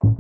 Well,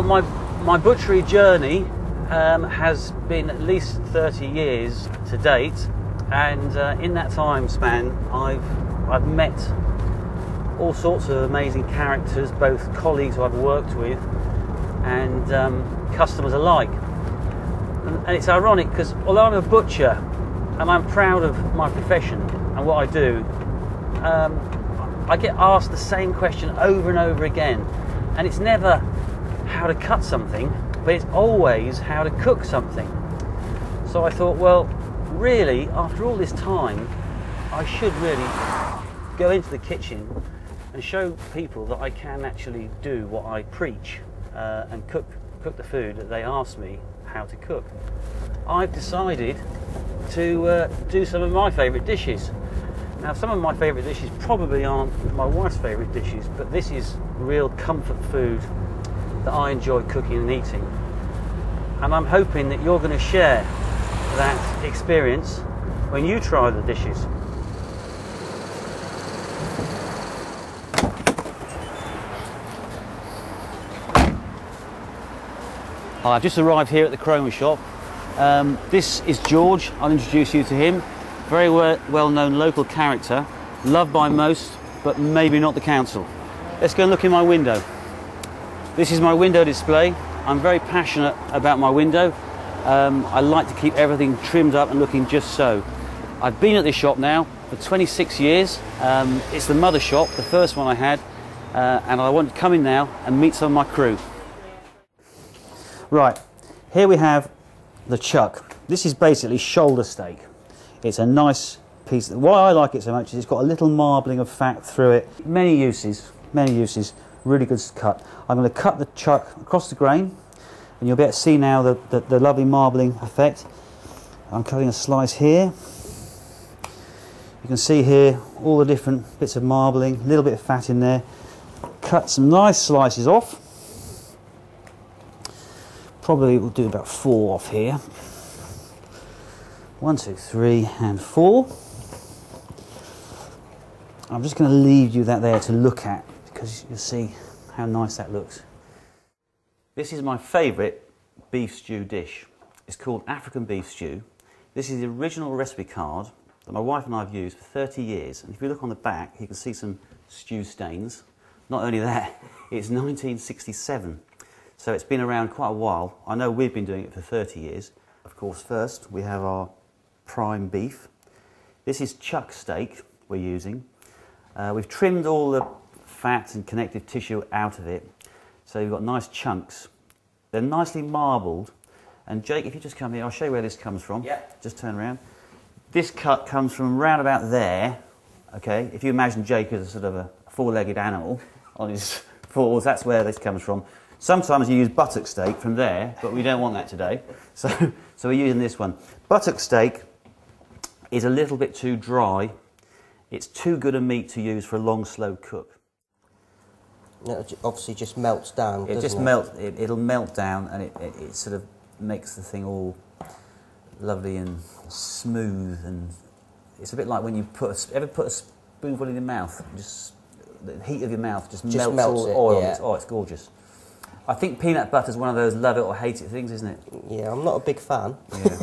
my butchery journey has been at least 30 years to date, and in that time span I've met all sorts of amazing characters, both colleagues who I've worked with and customers alike. And it's ironic because although I'm a butcher and I'm proud of my profession and what I do, I get asked the same question over and over again, and it's never how to cut something, but it's always how to cook something. So I thought, well, really, after all this time, I should really go into the kitchen and show people that I can actually do what I preach and cook the food that they ask me how to cook. I've decided to do some of my favourite dishes. Now, some of my favourite dishes probably aren't my wife's favourite dishes, but this is real comfort food that I enjoy cooking and eating, and I'm hoping that you're going to share that experience when you try the dishes. I've just arrived here at the Chroma shop. This is George. I'll introduce you to him. Very well-known local character, loved by most, but maybe not the council. Let's go and look in my window. This is my window display. I'm very passionate about my window. I like to keep everything trimmed up and looking just so. I've been at this shop now for 26 years. It's the mother shop, the first one I had, and I want to come in now and meet some of my crew. Right, here we have the chuck. This is basically shoulder steak. It's a nice piece. Why I like it so much is it's got a little marbling of fat through it. Many uses, really good cut. I'm going to cut the chuck across the grain, and you'll be able to see now the lovely marbling effect. I'm cutting a slice here. You can see here all the different bits of marbling, a little bit of fat in there. Cut some nice slices off. Probably we'll do about 4 off here. 1, 2, 3 and 4. I'm just going to leave you that there to look at, because you'll see how nice that looks. This is my favourite beef stew dish. It's called African beef stew. This is the original recipe card that my wife and I have used for 30 years. And if you look on the back, you can see some stew stains. Not only that, it's 1967. So it's been around quite a while. I know we've been doing it for 30 years. Of course, first we have our prime beef. This is chuck steak we're using. We've trimmed all the fat and connective tissue out of it, so you've got nice chunks. They're nicely marbled. And Jake, if you just come here, I'll show you where this comes from. Yeah. Just turn around. This cut comes from round about there. Okay, if you imagine Jake as a sort of a four-legged animal on his fours, that's where this comes from. Sometimes you use buttock steak from there, but we don't want that today. So we're using this one. Buttock steak is a little bit too dry. It's too good a meat to use for a long, slow cook. It obviously just melts down, It just melts. It'll melt down, and it sort of makes the thing all lovely and smooth. And it's a bit like when you ever put a spoonful in your mouth. Just the heat of your mouth just melts all the oil. Yeah. It's gorgeous. I think peanut butter is one of those love it or hate it things, isn't it? Yeah, I'm not a big fan. Yeah.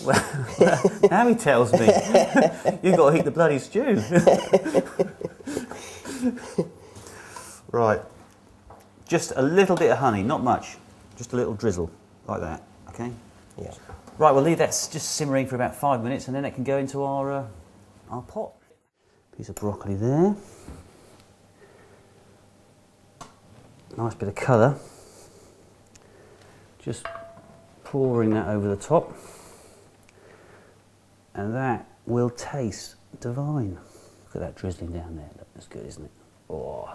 Well, now he tells me. You've got to heat the bloody stew. Right. Just a little bit of honey, not much. Just a little drizzle, like that. Okay? Yeah. Right, we'll leave that just simmering for about 5 minutes, and then it can go into our pot. Piece of broccoli there. Nice bit of colour. Just pouring that over the top, and that will taste divine. Look at that drizzling down there. That's good, isn't it? Oh.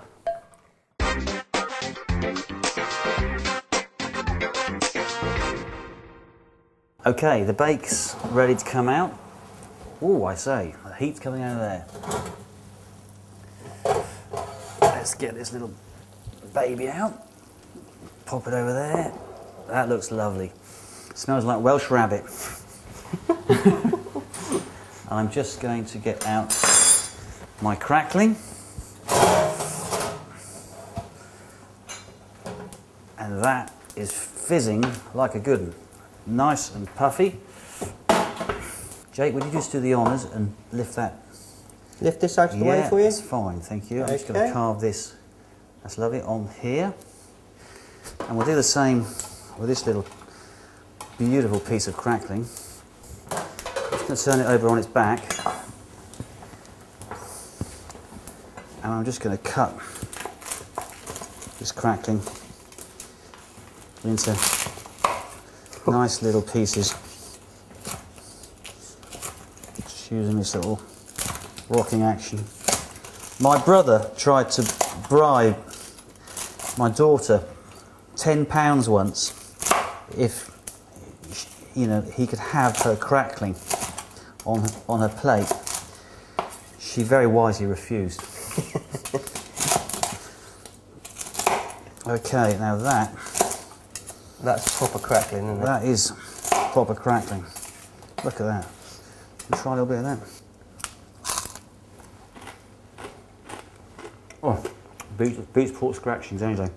Okay, the bake's ready to come out. Oh, I say, the heat's coming out of there. Let's get this little baby out. Pop it over there. That looks lovely. Smells like Welsh Rabbit. I'm just going to get out my crackling. And that is fizzing like a good one. Nice and puffy. Jake, would you just do the honours and lift that? Lift this out of the way for you? That's fine, thank you. I'm just going to carve this, that's lovely, on here. And we'll do the same with this little beautiful piece of crackling. I'm just going to turn it over on its back. And I'm just going to cut this crackling into nice little pieces. Just using this little rocking action. My brother tried to bribe my daughter £10 once if, you know, he could have her crackling on her plate. She very wisely refused. Okay, now that's proper crackling, isn't it? That is proper crackling. Look at that. Try a little bit of that. Oh, beats pork scratchings, don't you?